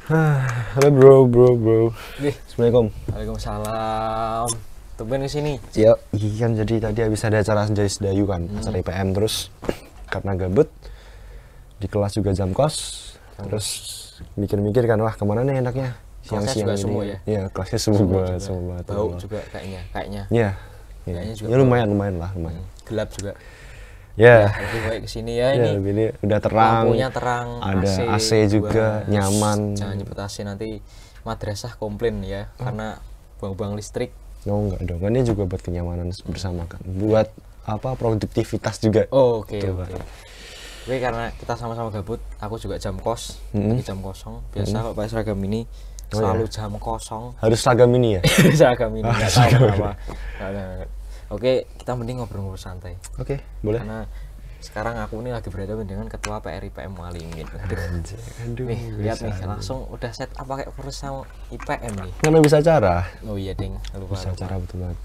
Halo bro. Assalamualaikum. Waalaikumsalam. Tumben kesini. Ya, kan jadi tadi habis ada acara Senja Sedayu kan, acara IPM, terus karena gabut di kelas juga jam kos, terus mikir-mikir kan, wah kemana nih enaknya siang-siang ini. Sumuk ya? Iya, kelasnya sumuk banget. Bau juga kayaknya. Iya. Kayaknya juga Ya lumayan lah. gelap juga. Ya. Lebih baik kesini ya Ya, ini. ini udah terang. Lampunya terang, Ada AC juga, nyaman. Jangan nyebut AC nanti madrasah komplain ya, karena buang-buang listrik. Oh enggak dong, kan ini juga buat kenyamanan bersama kan. Buat apa produktivitas juga. Oh, oke. Oke, karena kita sama-sama gabut, aku juga jam kos, lagi jam kosong. Biasa kalau pakai seragam ini selalu jam kosong. Harus seragam ini ya? Seragam ini, nggak tahu kenapa. Oke, kita mending ngobrol-ngobrol santai. Oke, boleh. Karena sekarang aku ini lagi berhadapan dengan ketua PRIPM Mualimin. Aduh, Nih, lihat nih, langsung udah set up pakai kursus sama IPM nih. Kan bisa cara. Oh iya, ding, lupa. Bisa cara betul banget.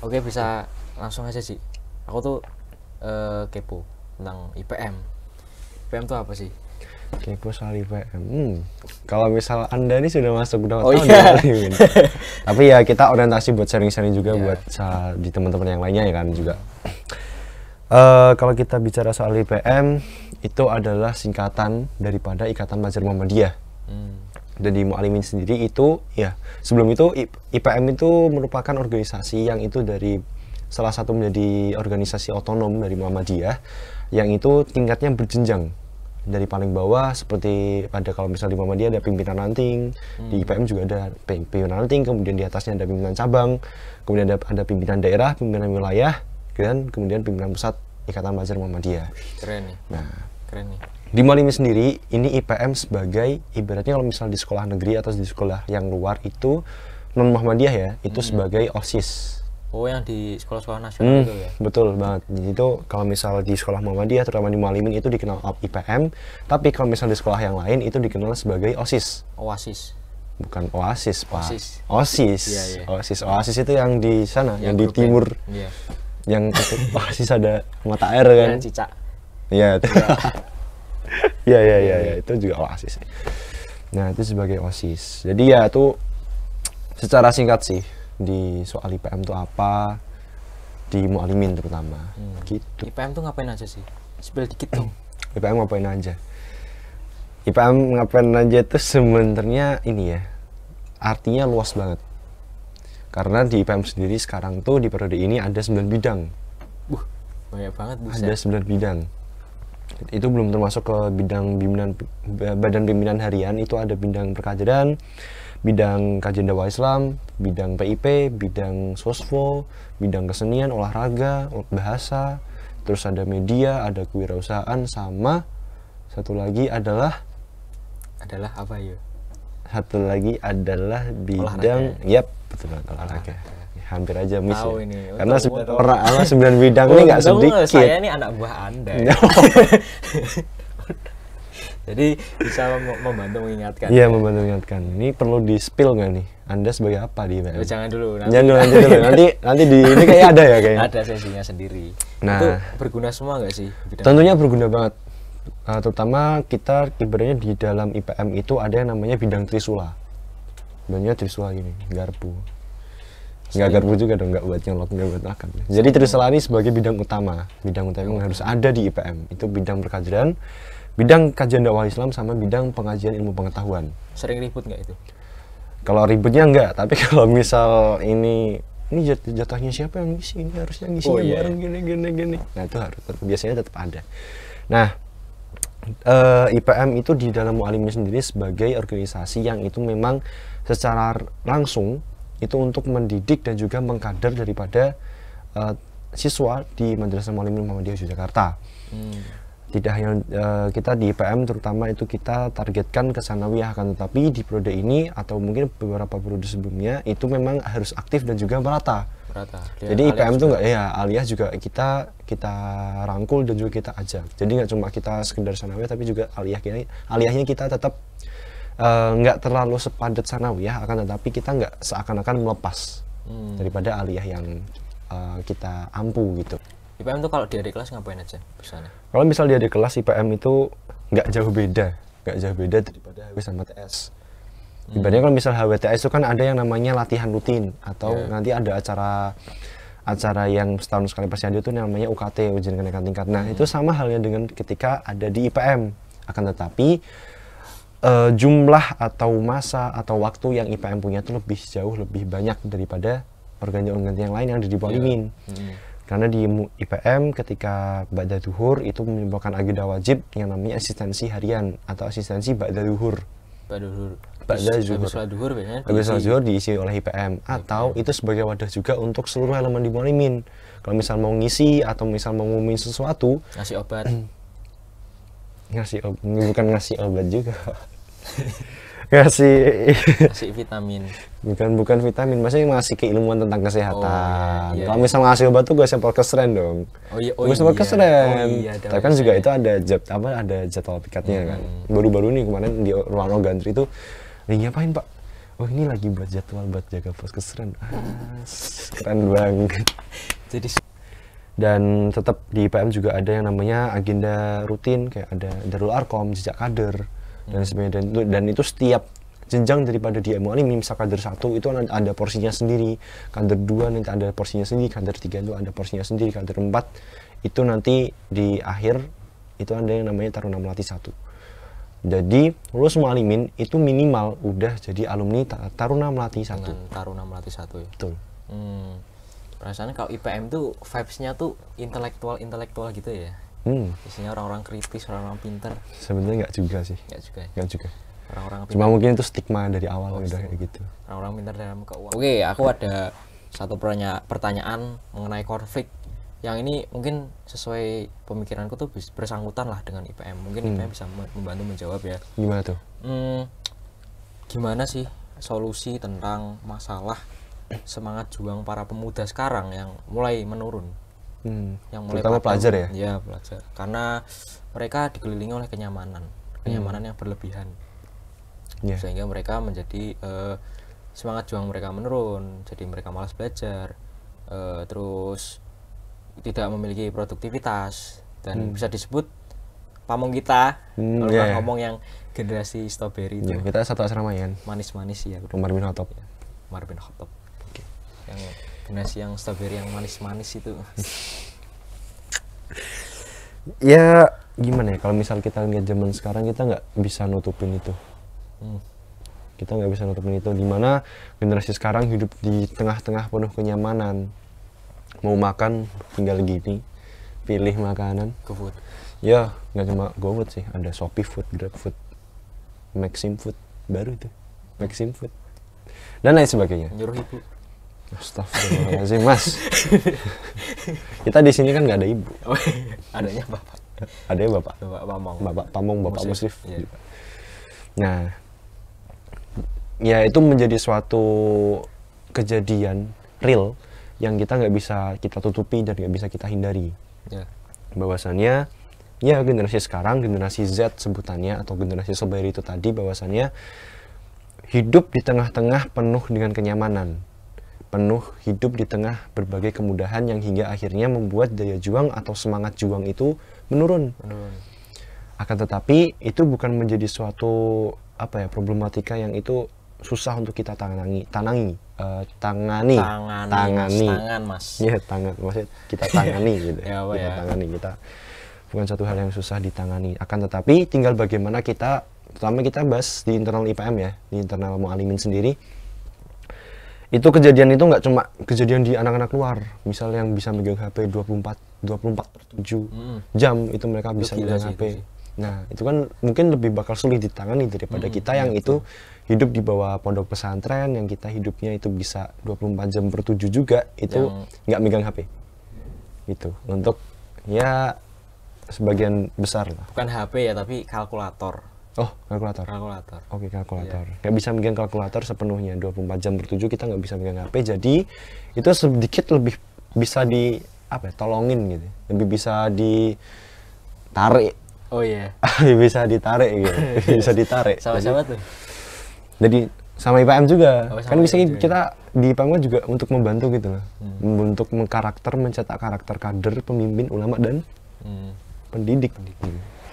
Oke, bisa langsung aja sih. Aku tuh kepo tentang IPM. IPM tuh apa sih? Kepo soal IPM. Kalau misal Anda ini sudah masuk udah Oh, tahun iya. ya. Tapi ya kita orientasi buat sharing-sharing juga Iya. buat di teman-teman yang lainnya ya kan juga. Kalau kita bicara soal IPM, itu adalah singkatan daripada Ikatan Pelajar Muhammadiyah. Dan di Mualimin sendiri itu, ya sebelum itu IPM itu merupakan organisasi yang itu dari salah satu menjadi organisasi otonom dari Muhammadiyah, yang itu tingkatnya berjenjang dari paling bawah, seperti pada kalau misalnya di Muhammadiyah ada pimpinan ranting, di IPM juga ada pimpinan ranting, kemudian di atasnya ada pimpinan cabang, kemudian ada pimpinan daerah, pimpinan wilayah, dan kemudian pimpinan pusat Ikatan Pelajar Muhammadiyah. Keren nih. Nah, Keren nih. di Mualimin sendiri, ini IPM sebagai, ibaratnya kalau misalnya di sekolah negeri atau di sekolah yang luar itu, non-Muhammadiyah ya, itu sebagai OSIS. Oh, yang di sekolah-sekolah nasional itu ya? Betul banget. Jadi itu kalau misal di sekolah Muhammadiyah, terutama di Mualimin itu dikenal IPM, tapi kalau misal di sekolah yang lain itu dikenal sebagai OSIS. Oasis. Bukan Oasis, Pak. OSIS. OSIS. Iya. Oasis itu yang di sana, yang di grup timur. band. Iya. Yang Oasis ada mata air kan? Yang cicak. Iya. Iya, itu juga OSIS. Nah, itu sebagai OSIS. Jadi ya itu secara singkat sih di soal IPM itu apa di Mualimin terutama. Gitu. IPM tuh ngapain aja sih? Spill dikit dong. IPM ngapain aja? IPM ngapain aja itu sebenarnya ini ya, artinya luas banget. Karena di IPM sendiri sekarang tuh di periode ini ada 9 bidang. Banyak banget buset. Ada 9 bidang. Itu belum termasuk ke bidang badan pimpinan harian, itu ada bidang perkajian, bidang kajian dakwah Islam, bidang PIP, bidang sosfo, bidang kesenian, olahraga, bahasa, terus ada media, ada kewirausahaan, sama satu lagi adalah apa ya? Satu lagi adalah bidang, yap, betul banget, olahraga. Hampir aja miss Tahu ya. ini. Karena Untung- 9 bidang ini nggak sedikit. Saya ini anak buah Anda. Ya? Jadi bisa membantu mengingatkan. Iya, membantu mengingatkan. Ini perlu di-spill nggak nih? Anda sebagai apa di IPM? Jangan dulu. Jangan dulu. Nanti di ini kayak ada ya kayaknya. Ada sesinya sendiri. Nah. Itu berguna semua nggak sih? Tentunya berguna banget. Terutama kita ibaratnya di dalam IPM itu ada yang namanya bidang trisula. Bidangnya trisula gini, garpu. Nggak garpu juga dong, nggak buat nyolok, nggak buat makan. Jadi trisula ini sebagai bidang utama. Bidang utama yang harus ada di IPM. Itu bidang perkajian, bidang kajian dakwah Islam, sama bidang pengajian ilmu pengetahuan. Sering ribut nggak itu? Kalau ributnya enggak, tapi kalau misal ini jatahnya siapa yang ngisi, ini harusnya ngisinya bareng gini. Nah itu harus biasanya tetap ada. Nah, IPM itu di dalam Mualimin sendiri sebagai organisasi yang itu memang secara langsung itu untuk mendidik dan juga mengkader daripada siswa di Madrasah Mualimin Muhammadiyah Yogyakarta. Tidak hanya kita di IPM terutama itu kita targetkan ke sanawiyah, akan tetapi di periode ini atau mungkin beberapa periode sebelumnya itu memang harus aktif dan juga merata. Jadi IPM itu enggak ya, aliyah juga kita rangkul dan juga kita ajak. Jadi nggak cuma kita sekedar sanawiyah, tapi juga aliyahnya kita tetap nggak terlalu sepadat sanawiyah, akan tetapi kita nggak seakan-akan melepas daripada aliyah yang kita ampu gitu. IPM tuh kalau di adik kelas ngapain aja misalnya? Kalau misal di adik kelas IPM itu nggak jauh beda daripada HW sama TS. Ibaratnya kalau misal HWTS itu kan ada yang namanya latihan rutin atau nanti ada acara yang setahun sekali pasti ada itu namanya UKT, ujian kenaikan tingkat. Nah itu sama halnya dengan ketika ada di IPM. Akan tetapi jumlah atau masa atau waktu yang IPM punya itu jauh lebih banyak daripada organisasi yang lain yang ada di Mualimin. Karena di IPM ketika ba'da zuhur itu menyebabkan agenda wajib yang namanya asistensi harian atau asistensi ba'da zuhur. Ba'da zuhur. Habis sholat zuhur diisi oleh IPM atau itu sebagai wadah juga untuk seluruh elemen di Mualimin. Kalau misal mau ngisi atau misal mau ngumumin sesuatu, ngasih obat. Bukan ngasih obat juga. ngasih vitamin. Bukan vitamin, maksudnya ngasih keilmuan tentang kesehatan. Iya. Kalau misal ngasih obat tuh gue sampel keseren dong. Gue sampel keseren. Tapi kan juga itu ada ada jadwal pikatnya kan. Baru-baru nih kemarin di ruang gantri itu, ngapain Pak? Oh ini lagi buat jadwal buat jaga pos keseren. Keren banget. Dan tetap di IPM juga ada yang namanya agenda rutin kayak ada Darul Arkom, jejak kader dan sebagainya, dan itu setiap jenjang daripada di Mualimin, misal kader 1 itu ada porsinya sendiri, kader 2 nanti ada porsinya sendiri, kader 3 itu ada porsinya sendiri, kader 4 itu nanti di akhir itu ada yang namanya Taruna Melati 1. Jadi lulus Mualimin itu minimal udah jadi alumni Taruna Melati 1. Taruna Melati 1 ya? Betul. Rasanya kalau IPM tuh vibes-nya tuh intelektual gitu ya. Isinya orang-orang kritis, orang-orang pinter. Sebenarnya nggak juga sih. Nggak juga. Orang-orang cuma mungkin itu stigma dari awal udah kayak gitu. Orang-orang pinter dalam keuangan. Oke, aku ada satu pertanyaan mengenai konflik. Yang ini mungkin sesuai pemikiranku tuh bersangkutan lah dengan IPM. Mungkin IPM bisa membantu menjawab ya. Gimana tuh? Gimana sih solusi tentang masalah semangat juang para pemuda sekarang yang mulai menurun? Yang mulai terutama pelajar ya? Iya, pelajar. Karena mereka dikelilingi oleh kenyamanan yang berlebihan. Sehingga mereka menjadi semangat juang mereka menurun, jadi mereka malas belajar, terus tidak memiliki produktivitas dan bisa disebut pamong kita kalau ngomong yang generasi strawberry itu. Kita satu asrama ya. Manis-manis ya. Umar bin Khattab. Umar bin Khattab. Yang generasi yang strawberry yang manis-manis itu. Ya gimana ya, kalau misal kita lihat zaman sekarang kita nggak bisa nutupin itu. Kita nggak bisa nutupin itu, dimana generasi sekarang hidup di tengah-tengah penuh kenyamanan. Mau makan tinggal gini, pilih makanan. GoFood. Ya nggak cuma GoFood sih, ada Shopee Food, GrabFood, Maxim Food baru itu, Maxim Food dan lain sebagainya. Nyuruh ibu. Astagfirullahaladzim Mas. Kita di sini kan nggak ada ibu. Adanya bapak. Adanya bapak. Bapak Pamong, Bapak Musrif. Iya. Nah, ya itu menjadi suatu kejadian real yang kita nggak bisa kita tutupi dan nggak bisa kita hindari. Bahwasannya, ya generasi sekarang, generasi Z sebutannya atau generasi strawberry itu tadi, bahwasannya hidup di tengah-tengah penuh dengan kenyamanan. Penuh hidup di tengah berbagai kemudahan yang hingga akhirnya membuat daya juang atau semangat juang itu menurun. Akan tetapi itu bukan menjadi suatu problematika yang itu susah untuk kita tangani. Tangan Mas. Ya, maksudnya kita tangani gitu. Tangani kita. Bukan suatu hal yang susah ditangani. Akan tetapi tinggal bagaimana kita, terutama kita bahas di internal IPM ya, di internal Mualimin sendiri. Itu kejadian itu nggak cuma kejadian di anak-anak luar, misal yang bisa megang HP 24/7 jam itu mereka bisa megang HP. Nah itu kan mungkin lebih bakal sulit ditangani daripada kita yang itu hidup di bawah pondok pesantren, yang kita hidupnya itu bisa 24/7 juga, itu nggak megang HP. Itu untuk ya sebagian besar lah. Bukan HP ya, tapi kalkulator. Oh, kalkulator. Oke, kalkulator. Nggak bisa megang kalkulator sepenuhnya 24/7, kita nggak bisa megang HP. Jadi itu sedikit lebih bisa tolongin gitu. Lebih bisa ditarik. Oh iya. Bisa ditarik gitu. Bisa ditarik. Sama siapa tuh? Jadi sama IPM juga. Kan bisa IPM kita di IPM juga untuk membantu gitu loh. Untuk mencetak karakter kader, pemimpin, ulama dan pendidik.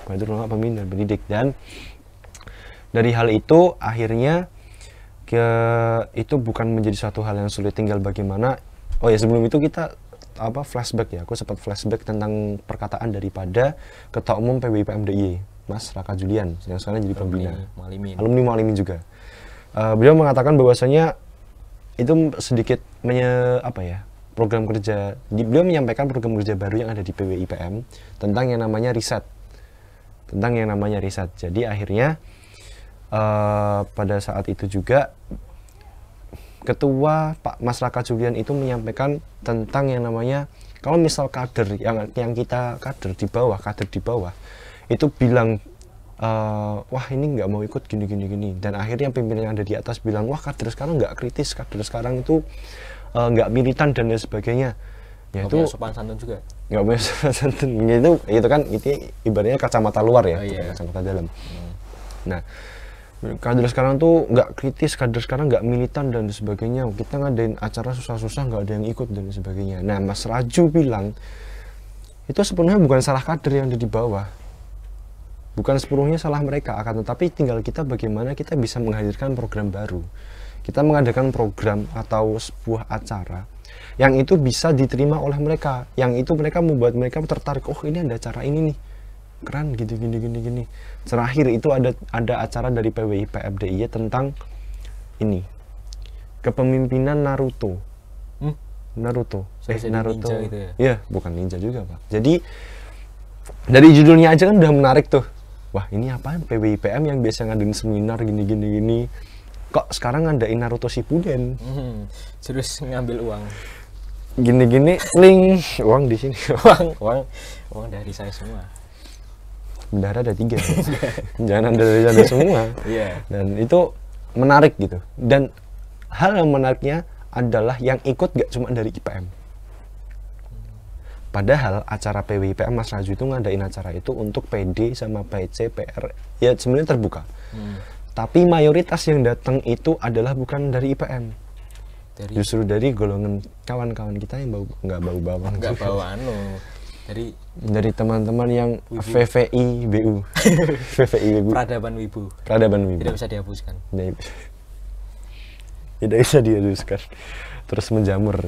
Ulama, pemimpin dan pendidik. Dan dari hal itu akhirnya itu bukan menjadi suatu hal yang sulit, tinggal bagaimana. Oh ya, sebelum itu kita flashback ya, aku sempat flashback tentang perkataan daripada Ketua Umum PWIPM DIY, Mas Raka Julian, yang sekarang jadi pembina, alumni Mualimin juga. Beliau mengatakan bahwasanya itu sedikit program kerja, beliau menyampaikan program kerja baru yang ada di PWIPM tentang yang namanya riset. Jadi akhirnya pada saat itu juga Ketua Pak Mas Raka Julian itu menyampaikan tentang yang namanya, kalau misal kader yang kita kader di bawah itu bilang wah ini nggak mau ikut gini, dan akhirnya pimpinan yang ada di atas bilang, wah kader sekarang nggak kritis, kader sekarang itu nggak militan dan lain sebagainya. Ya itu sopan santun juga. Nggak punya sopan santun, itu kan itu ibaratnya kacamata luar ya, kacamata dalam. Nah, kader sekarang tuh nggak kritis, kader sekarang nggak militan dan sebagainya. Kita ngadain acara susah-susah nggak ada yang ikut dan sebagainya. Nah, Mas Raju bilang itu sepenuhnya bukan salah kader yang ada di bawah, bukan sepenuhnya salah mereka, akan tetapi tinggal kita bagaimana kita bisa menghadirkan program baru. Kita mengadakan program atau sebuah acara yang itu bisa diterima oleh mereka, yang itu mereka membuat mereka tertarik. Oh ini ada acara ini nih, keren gini. Terakhir itu ada acara dari PWIPM DIY tentang ini, kepemimpinan Naruto. Naruto ninja gitu ya? Iya, bukan ninja juga Pak. Jadi dari judulnya aja kan udah menarik tuh. Wah ini apaan, PWIPM yang biasa ngadain seminar gini, kok sekarang ngadain Naruto Shippuden. Terus ngambil uang gini, link uang di sini. uang dari saya semua. Bendahara ada 3 jangan dari sana semua. Dan itu menarik gitu, dan hal yang menariknya adalah yang ikut gak cuma dari IPM. Padahal acara PWIPM Mas Raju itu ngadain acara itu untuk PD sama PC, PR ya sebenarnya terbuka. Tapi mayoritas yang datang itu adalah bukan dari IPM, justru dari golongan kawan-kawan kita yang nggak bau bawang, dari teman-teman yang VVI BU. VVI BU. Peradaban Wibu. Tidak bisa dihapuskan. Tidak bisa dihapuskan. Terus menjamur.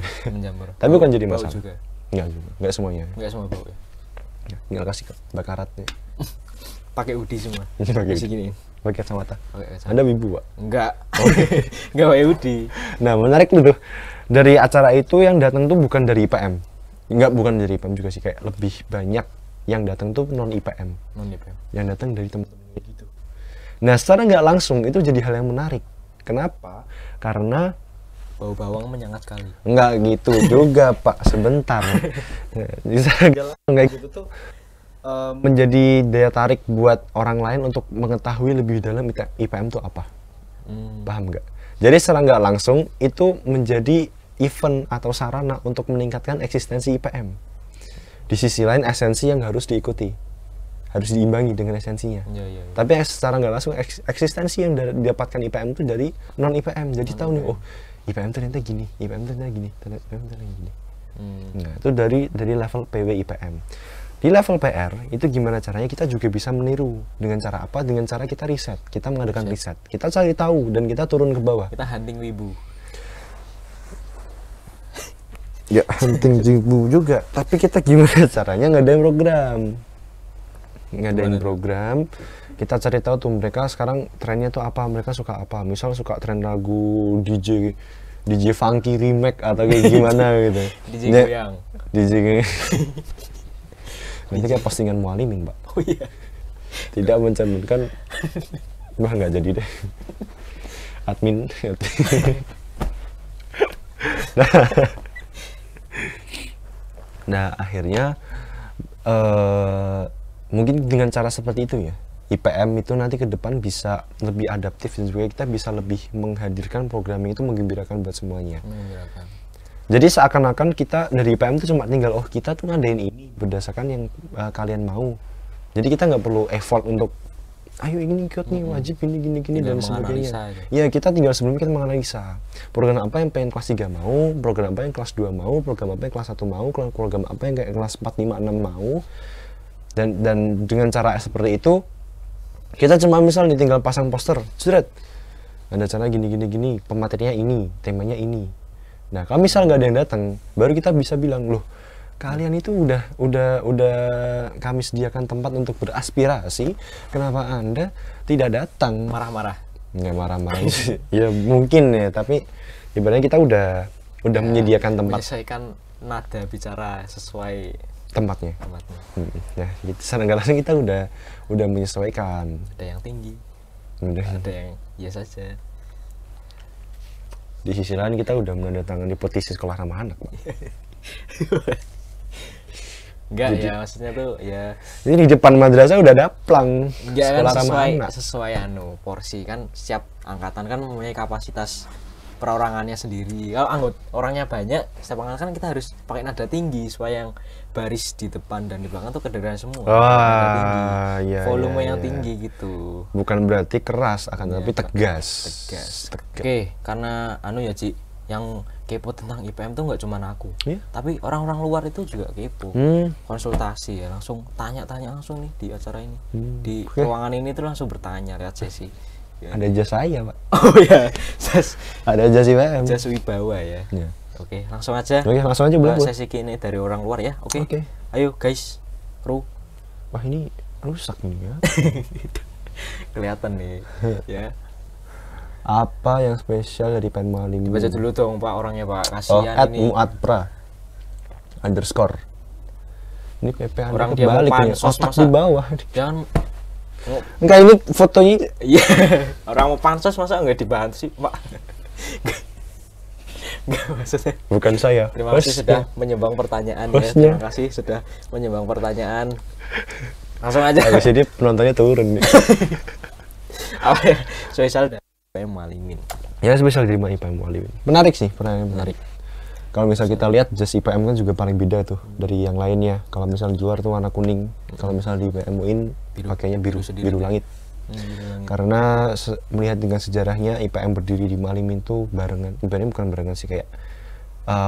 Tapi bukan jadi masalah. Juga. Enggak semuanya. Enggak semua bau ya. Tinggal kasih bakaratnya. Pakai UDI semua. Pakai gini. Pakai kacamata. Anda wibu, Pak? Enggak. Enggak pakai UDI. Nah, menarik tuh. Dari acara itu yang datang tuh bukan dari IPM. Bukan dari IPM juga sih, kayak lebih banyak yang datang tuh non IPM. Yang datang dari teman-teman gitu. Nah, secara nggak langsung itu jadi hal yang menarik. Kenapa? Karena bau bawang menyengat sekali. Nggak gitu juga, Pak. Sebentar. Bisa nggak gitu tuh menjadi daya tarik buat orang lain untuk mengetahui lebih dalam IPM itu apa. Paham nggak? Jadi secara nggak langsung itu menjadi event atau sarana untuk meningkatkan eksistensi IPM. Di sisi lain esensi yang harus diikuti, harus diimbangi dengan esensinya. Tapi secara nggak langsung eksistensi yang didapatkan IPM itu dari non IPM. Jadi tahu nih, oh IPM ternyata gini, IPM ternyata gini, IPM ternyata gini. Nah itu dari level PWIPM. Di level PR itu gimana caranya kita juga bisa meniru. Dengan cara apa? Dengan cara kita riset. Kita mengadakan riset. Kita cari tahu dan kita turun ke bawah. Kita hunting wibu. Ya hunting wibu juga. Tapi kita gimana caranya ngadain program. Kita cari tahu tuh mereka sekarang trennya tuh apa, mereka suka apa. Misal suka tren lagu DJ funky remake atau kayak gimana gitu. DJ goyang. Nanti kayak postingan Mualimin, Pak. Oh iya. Tidak mencerminkan. Wah nggak jadi deh. Admin. Nah akhirnya mungkin dengan cara seperti itu ya, IPM itu nanti ke depan bisa lebih adaptif dan juga kita bisa lebih menghadirkan programming itu menggembirakan buat semuanya. Jadi seakan-akan kita dari IPM itu cuma tinggal kita tuh ngadain ini berdasarkan yang kalian mau. Jadi kita nggak perlu effort untuk ayo ini ikut nih wajib gini dan sebagainya. Ya kita tinggal sebelumnya kita menganalisa program apa yang pengen kelas 3 mau, program apa yang kelas 2 mau, program apa yang kelas 1 mau, program apa yang kayak kelas 4, 5, 6 mau. Dan dengan cara seperti itu kita cuma misal nih tinggal pasang poster, jeret. ada acara gini, pematerinya ini, temanya ini. Nah kalau misal nggak ada yang datang, baru kita bisa bilang, loh kalian itu udah kami sediakan tempat untuk beraspirasi, kenapa Anda tidak datang? Marah-marah? Nggak marah-marah sih. Ya mungkin ya, tapi ibaratnya kita udah menyediakan tempat, menyesuaikan nada bicara sesuai tempatnya. Ya gitu, secara nggak langsung kita udah menyesuaikan. Ada yang tinggi, ada yang biasa saja. Di sisi lain kita udah menandatangani petisi sekolah ramah anak, Pak. Enggak. Jadi, ya maksudnya tuh ya ini di depan madrasah udah ada plang sekolah kan ramah anak. Sesuai porsi kan, setiap angkatan kan mempunyai kapasitas perorangannya sendiri. Kalau orangnya banyak, setiap angkatan kan kita harus pakai nada tinggi supaya yang baris di depan dan di belakang tuh kedengaran semua. Iya, volume iya, yang iya. tinggi gitu. Bukan berarti keras, akan tapi tegas. Oke, karena ya Ci, yang kepo tentang IPM tuh nggak cuma aku, tapi orang-orang luar itu juga kepo. Konsultasi ya, langsung tanya-tanya langsung nih di acara ini, di ruangan ini tuh langsung bertanya lihat sesi. Ya. Ada jas saya, Pak. Oh ya, ada jas IPM. Jas wibawa ya. Oke, langsung aja. Oke, langsung aja boleh. Sesi ini dari orang luar ya. Oke. Ayo guys, kru. Wah ini rusak nih ya. Kelihatan nih, ya. Apa yang spesial dari IPM Mualim? Baca dulu dong Pak orangnya Pak, kasihan ini. @muadpra _ ini PP orang Anda dia kebalik nih, otak di bawah. Jangan. Enggak, ini fotonya. Iya. Orang mau pansos masa nggak dibantu sih Pak? Nggak maksudnya. Bukan saya. Terima kasih sudah menyumbang pertanyaan ya. Terima kasih sudah menyumbang pertanyaan. Langsung aja. Habis ini penontonnya turun nih. Apa ya? Spesial dari IPM Mualimin. Ya spesial dari IPM Mualimin. Menarik sih, pertanyaan menarik. Kalau misal kita lihat jas IPM kan juga paling beda tuh dari yang lainnya. Kalau misal di luar tuh warna kuning, kalau misal di IPM UIN pakainya biru langit. Karena melihat dengan sejarahnya IPM berdiri di Mualimin tuh barengan. IPM bukan barengan sih, kayak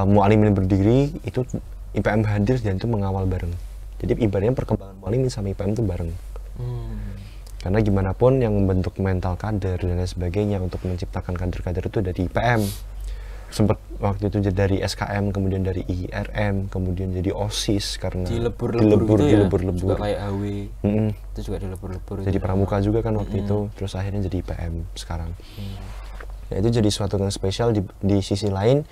Mualimin berdiri itu IPM hadir dan itu mengawal bareng. Jadi ibaratnya perkembangan Mualimin sama IPM tuh bareng. Karena gimana pun yang membentuk mental kader dan lain sebagainya untuk menciptakan kader-kader itu dari IPM. Sempat waktu itu dari SKM, kemudian dari IRM, kemudian jadi OSIS karena dilebur juga kayak HW. Itu juga dilebur-lebur. Jadi pramuka juga kan waktu itu, terus akhirnya jadi IPM sekarang. Ya itu jadi suatu yang spesial. Di sisi lain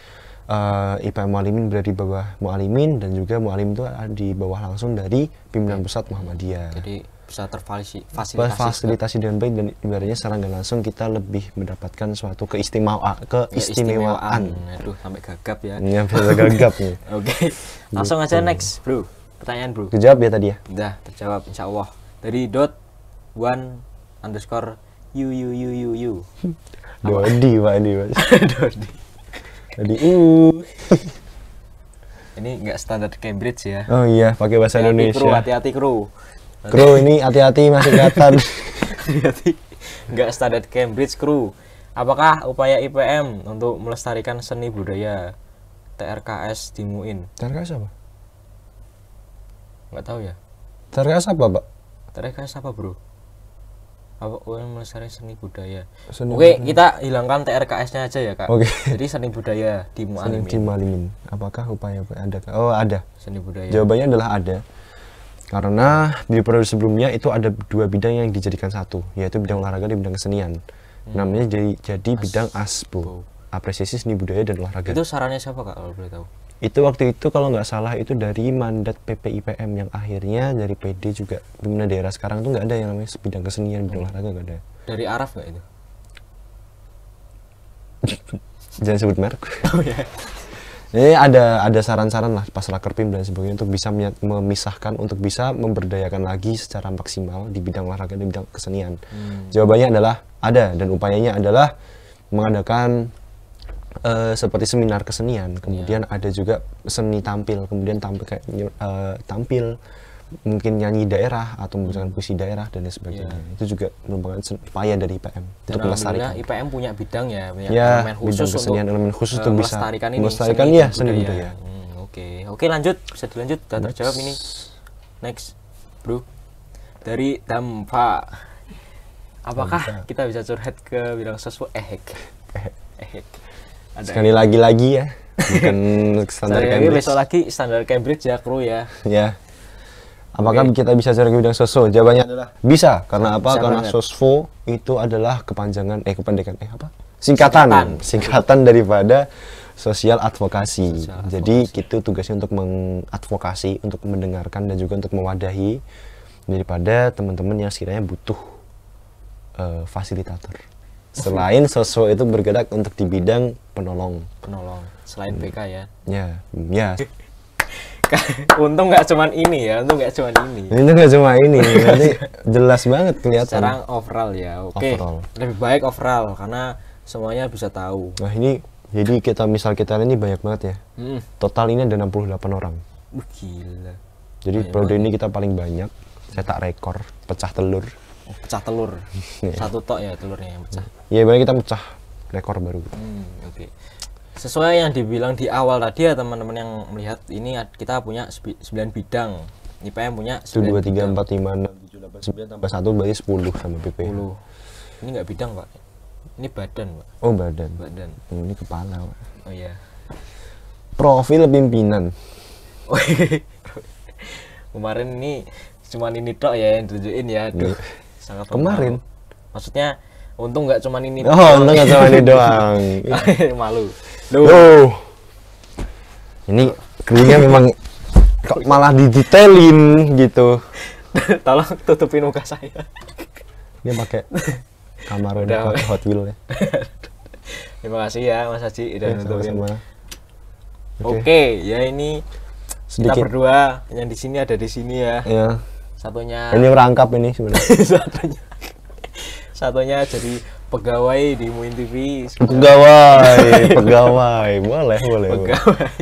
IPM Mualimin berada di bawah Mualimin, dan juga Mualimin itu di bawah langsung dari pimpinan pusat Muhammadiyah. Jadi bisa terfasilitasi dengan baik, dan ibaratnya secara nggak langsung kita lebih mendapatkan suatu keistimewaan. Aduh, sampai gagap ya. Iya, sampai gagap nih. Oke, langsung aja next, bro. Pertanyaan, bro. Terjawab ya tadi ya? Udah terjawab, insya Allah. Dari .1_you. Dodi, Pak, ini Mas. Dodi. Ini nggak standar Cambridge ya? Oh iya, pakai bahasa Indonesia. Hati-hati kru. Kru ini hati-hati masih kelihatan. Hati-hati. Nggak standar Cambridge kru. Apakah upaya IPM untuk melestarikan seni budaya TRKS di MUIN? TRKS apa? Nggak tahu ya. TRKS apa, Pak? TRKS apa, bro? Apa melestarikan seni budaya? Oke, kita hilangkan TRKS-nya aja ya, Kak. Oke. Jadi seni budaya di Mualimin. Di Mualimin. Apakah upaya ada? Oh, ada. Seni budaya. Jawabannya adalah ada. Karena di periode sebelumnya itu ada dua bidang yang dijadikan satu, yaitu bidang olahraga dan bidang kesenian. Namanya jadi bidang ASBO, apresiasi seni budaya dan olahraga. Itu sarannya siapa, Kak, kalau boleh tahu? Itu waktu itu kalau nggak salah itu dari mandat PPIPM, yang akhirnya dari PD juga. Pimpinan daerah sekarang tuh nggak ada yang namanya bidang kesenian, bidang olahraga nggak ada. Dari Araf nggak itu? Jangan sebut merek. Oh ya. Jadi ada saran-saran lah pas Rakerpim dan sebagainya untuk bisa memisahkan, untuk bisa memberdayakan lagi secara maksimal di bidang olahraga dan bidang kesenian. Jawabannya adalah ada, dan upayanya adalah mengadakan seperti seminar kesenian, kemudian ada juga seni tampil, kemudian tampil mungkin nyanyi daerah atau membacakan puisi daerah dan sebagainya. Itu juga merupakan upaya dari IPM untuk melestarikan. IPM punya bidang ya, punya elemen khusus bidang kesenian, elemen khusus untuk bisa melestarikan seni budaya. Oke, lanjut, bisa dilanjut. Udah terjawab ini. Next, bro. Dari Dampa. Apakah kita bisa curhat ke bidang sosmed? Sekali lagi ya, bukan standar Cambridge. Besok lagi standar Cambridge ya, kru ya. Ya. Apakah kita bisa curhat ke bidang sosmed? Jawabannya adalah bisa. Karena apa? Karena sosfo itu adalah kepanjangan singkatan daripada sosial advokasi. Jadi itu tugasnya untuk mengadvokasi, untuk mendengarkan dan juga untuk mewadahi daripada teman-teman yang sekiranya butuh fasilitator. Selain sosok itu bergerak untuk di bidang penolong. Selain PK ya. Ya. Untung nggak cuman ini ya. Ini nggak cuma ini. Nanti jelas banget kelihatan. Sekarang overall ya. Oke. Lebih baik overall karena semuanya bisa tahu. Nah ini jadi kita ini banyak banget ya. Total ini ada 68 orang. Gila. Jadi periode ini kita paling banyak. Cetak rekor, pecah telur. Satu tok ya telurnya yang pecah. Iya, berarti kita pecah rekor baru. Oke. Sesuai yang dibilang di awal tadi ya teman-teman yang melihat ini kita punya 9 bidang. IPM punya 9 2, 3, 4, 5, 6, 7, 8, 9 tambah 1 berarti 10 sama PP. 10. Ini enggak bidang, Pak. Ini badan, Pak. Oh, badan. Ini kepala, Pak. Oh iya. Profil pimpinan. Kemarin ini cuman ini tok ya yang ditunjukin ya. Aduh. Sangat kemarin. Maksudnya untung nggak cuman ini. Untung nggak cuman ini doang. Malu. Loh. Ini krunya memang kok malah didetailin gitu. Tolong tutupin muka saya. Dia pakai kamera Hot Wheels ya. Terima kasih ya Mas Haji udah nutupin. Oke, ya ini sedikit. Kita berdua yang di sini ada di sini ya. Iya. Satunya ini merangkap ini sebenarnya. satunya jadi pegawai di Muin TV. Pegawai. Boleh.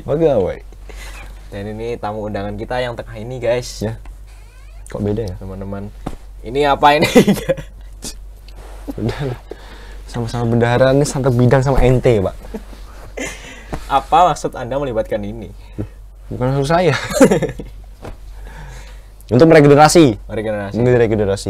Pegawai. Dan ini tamu undangan kita yang tengah ini, guys. Ya. Kok beda ya, teman-teman? Ini apa ini? Udah. Sama-sama bendahara ini satu bidang sama ente, Pak. Apa maksud Anda melibatkan ini? Bukan maksud saya. Untuk meregenerasi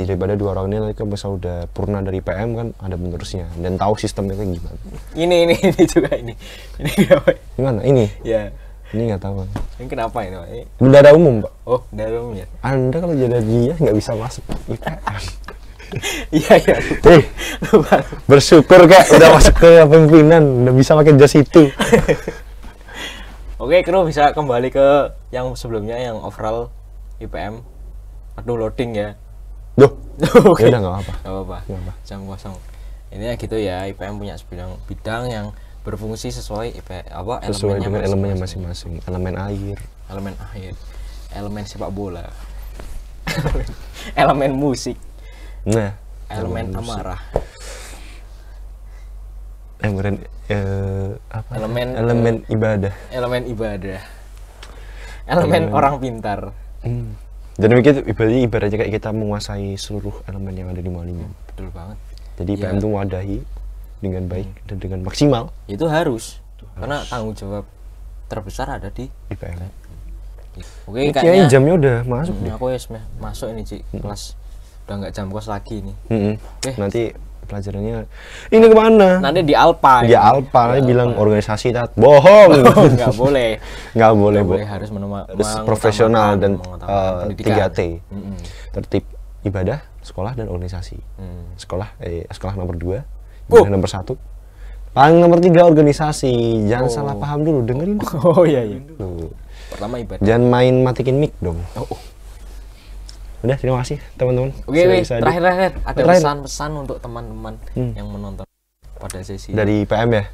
daripada dua orang ini nanti misal udah purna dari PM kan ada penerusnya dan tahu sistemnya kayak gimana. Ini juga ini kenapa? Gimana ini? Ya. Ini nggak tahu. Ini kenapa ini, Pak? Bendahara umum, Pak. Oh, bendahara umum ya. Anda kalau jadi dia nggak bisa masuk IPM. Iya. Bersyukur Kak udah masuk ke pimpinan, udah bisa pakai jas itu. Oke, kru bisa kembali ke yang sebelumnya yang overall IPM. Aduh, loading ya. Duh. Okay. Ya udah enggak apa-apa. Jam kosong. Ini ya gitu ya, IPM punya bidang yang berfungsi sesuai sesuai dengan elemennya masing-masing. Elemen air, elemen sepak bola. Elemen musik. Nah, elemen amarah. Elemen ibadah. Elemen orang pintar. Dan begitu ibaratnya kayak kita menguasai seluruh elemen yang ada di Molingan. Betul banget. Jadi PM itu wadahi dengan baik dan dengan maksimal. Itu harus. Karena tanggung jawab terbesar ada di IPM. Oke, kayaknya jamnya udah masuk deh. Aku masuk ini, Cik. Kelas udah nggak jam kos lagi nih. Oke. Nanti pelajarannya ini kemana? Nanti di Alpa. Di Alpa, nanti bilang organisasi bohong. Nggak boleh. Nggak boleh. Harus profesional dan 3T. Tertib ibadah, sekolah dan organisasi. Sekolah nomor 2, ibadah nomor 1. Paling nomor 3 organisasi. Jangan salah paham dulu, dengerin. Oh iya. Pertama ibadah. Jangan main matikin mic dong. Udah, terima kasih teman-teman. Oke, terakhir ada pesan-pesan untuk teman-teman yang menonton pada sesi dari PM ya.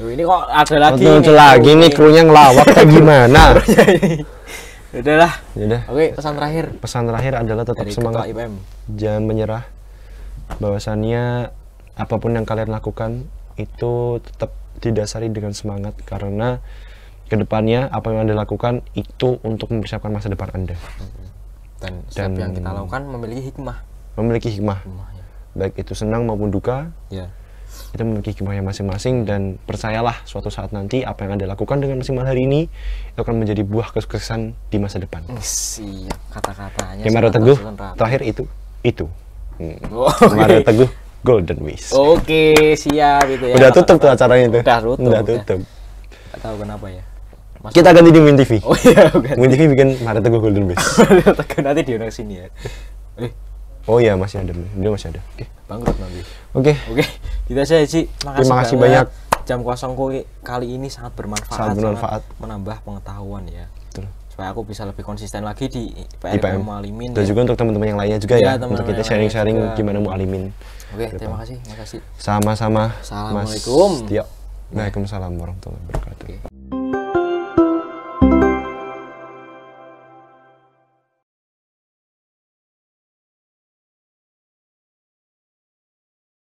Ini kok ada lagi nih krunya ngelawak kayak gimana? Udahlah. Oke, pesan terakhir adalah tetap dari semangat. IPM. Jangan menyerah. Bahwasannya apapun yang kalian lakukan itu tetap didasari dengan semangat karena kedepannya apa yang Anda lakukan itu untuk mempersiapkan masa depan Anda. Dan setiap yang kita lakukan memiliki hikmah. Ya. Baik itu senang maupun duka. Ya. Kita memiliki hikmahnya masing-masing dan percayalah suatu saat nanti apa yang Anda lakukan dengan maksimal hari ini itu akan menjadi buah kesuksesan di masa depan. Siap, kata-katanya. Kamera teguh terakhir itu. Mario Teguh Golden Wish. Oke, siap itu ya. Udah tutup tuh acaranya itu. Udah tutup. Gak tahu kenapa ya. Kita ganti di Win TV. Oh iya, ganti. Win TV bikin Mario Teguh Golden Wish. Nanti diundang sini ya. Oh iya, masih ada. Dia masih ada. Oke. Bangkrut nanti. Oke. Itu aja Ci. Terima kasih banyak. Jam kosongku kali ini sangat bermanfaat. Sangat menambah pengetahuan ya. Betul. Supaya aku bisa lebih konsisten lagi di IPM Mualimin. Dan juga untuk teman-teman yang lainnya juga ya, untuk kita sharing-sharing gimana Mualimin. Oke, terima kasih. Sama-sama. Assalamualaikum. Waalaikumsalam warahmatullahi wabarakatuh.